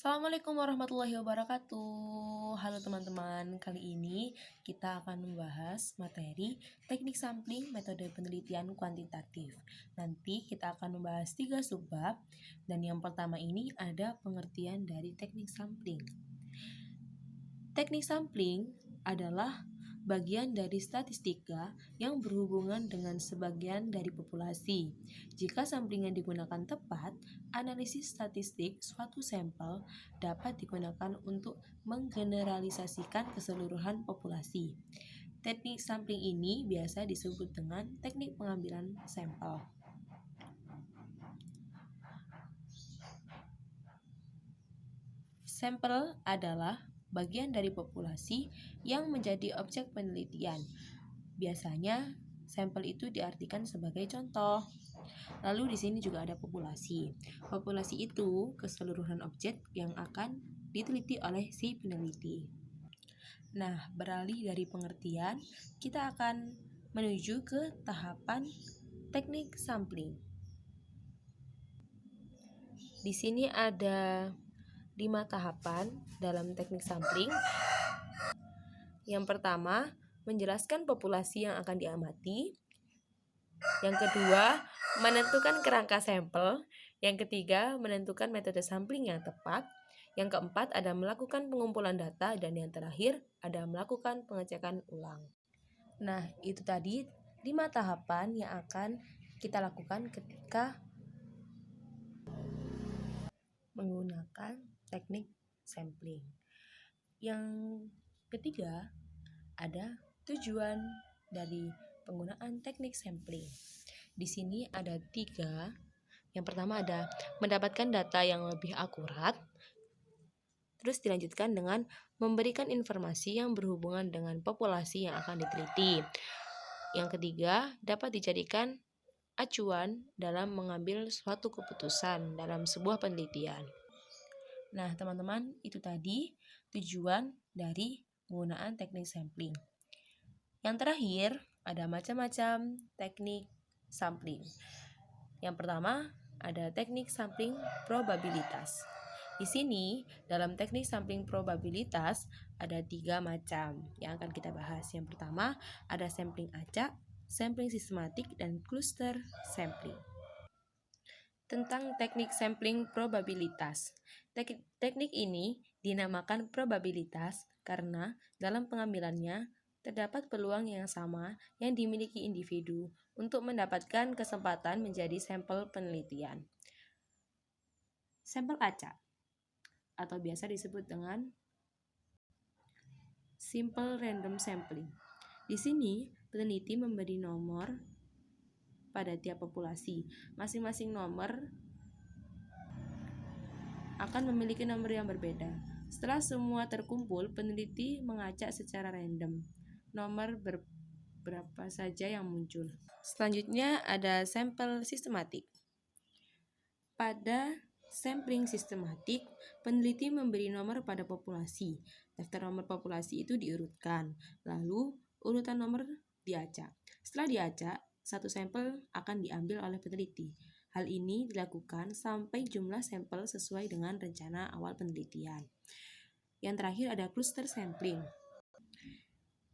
Assalamualaikum warahmatullahi wabarakatuh. Halo teman-teman, kali ini kita akan membahas materi teknik sampling metode penelitian kuantitatif. Nanti kita akan membahas 3 subbab, dan yang pertama ini ada pengertian dari teknik sampling. Teknik sampling adalah bagian dari statistika yang berhubungan dengan sebagian dari populasi. Jika sampling yang digunakan tepat, analisis statistik suatu sampel dapat digunakan untuk menggeneralisasikan keseluruhan populasi. Teknik sampling ini biasa disebut dengan teknik pengambilan sampel. Sampel adalah bagian dari populasi yang menjadi objek penelitian. Biasanya sampel itu diartikan sebagai contoh. Lalu di sini juga ada populasi. Populasi itu keseluruhan objek yang akan diteliti oleh si peneliti. Nah, beralih dari pengertian, kita akan menuju ke tahapan teknik sampling. Di sini ada 5 tahapan dalam teknik sampling. Yang pertama, menjelaskan populasi yang akan diamati. Yang kedua, menentukan kerangka sampel. Yang ketiga, menentukan metode sampling yang tepat. Yang keempat, ada melakukan pengumpulan data. Dan yang terakhir, ada melakukan pengecekan ulang. Nah, itu tadi 5 tahapan yang akan kita lakukan ketika menggunakan teknik sampling. Yang ketiga, ada tujuan dari penggunaan teknik sampling. Di sini ada 3. Yang pertama ada mendapatkan data yang lebih akurat. Terus dilanjutkan dengan memberikan informasi yang berhubungan dengan populasi yang akan diteliti. Yang ketiga, dapat dijadikan acuan dalam mengambil suatu keputusan dalam sebuah penelitian. Nah, teman-teman, itu tadi tujuan dari penggunaan teknik sampling. Yang terakhir, ada macam-macam teknik sampling. Yang pertama, ada teknik sampling probabilitas. Di sini, dalam teknik sampling probabilitas ada 3 macam yang akan kita bahas. Yang pertama, ada sampling acak, sampling sistematik, dan cluster sampling. Tentang teknik sampling probabilitas. Teknik ini dinamakan probabilitas karena dalam pengambilannya terdapat peluang yang sama yang dimiliki individu untuk mendapatkan kesempatan menjadi sampel penelitian. Sampel acak atau biasa disebut dengan simple random sampling. Di sini, peneliti memberi nomor pada tiap populasi. Masing-masing nomor akan memiliki nomor yang berbeda. Setelah semua terkumpul, peneliti mengacak secara random nomor berapa saja yang muncul. Selanjutnya ada sampel sistematik. Pada sampling sistematik, peneliti memberi nomor pada populasi. Daftar nomor populasi itu diurutkan, lalu urutan nomor diacak. Setelah diacak, satu sampel akan diambil oleh peneliti. Hal ini dilakukan sampai jumlah sampel sesuai dengan rencana awal penelitian. Yang terakhir ada cluster sampling.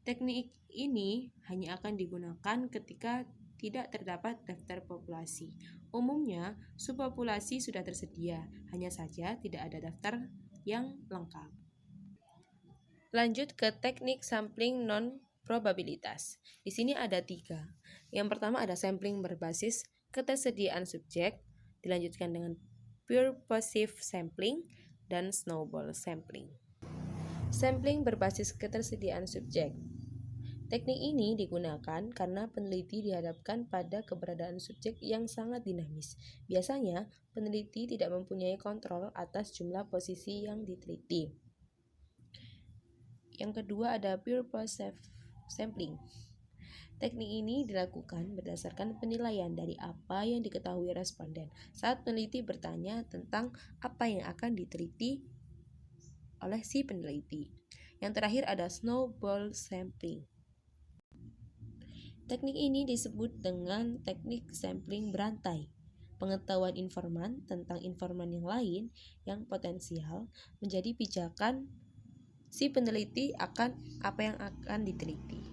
Teknik ini hanya akan digunakan ketika tidak terdapat daftar populasi. Umumnya, subpopulasi sudah tersedia, hanya saja tidak ada daftar yang lengkap. Lanjut ke teknik sampling non-probabilitas. Di sini ada 3. Yang pertama ada sampling berbasis ketersediaan subjek, dilanjutkan dengan purposive sampling, dan snowball sampling. Sampling berbasis ketersediaan subjek. Teknik ini digunakan karena peneliti dihadapkan pada keberadaan subjek yang sangat dinamis. Biasanya, peneliti tidak mempunyai kontrol atas jumlah posisi yang diteliti. Yang kedua ada purposive sampling. Teknik ini dilakukan berdasarkan penilaian dari apa yang diketahui responden saat peneliti bertanya tentang apa yang akan diteliti oleh si peneliti. Yang terakhir ada snowball sampling. Teknik ini disebut dengan teknik sampling berantai. pengetahuan informan tentang informan yang lain yang potensial menjadi pijakan si peneliti akan apa yang akan diteliti.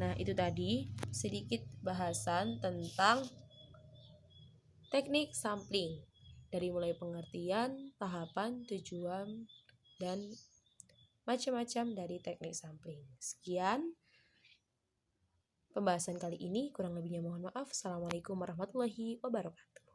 Nah, itu tadi sedikit bahasan tentang teknik sampling, dari mulai pengertian, tahapan, tujuan, dan macam-macam dari teknik sampling. Sekian pembahasan kali ini, kurang lebihnya mohon maaf. Assalamualaikum warahmatullahi wabarakatuh.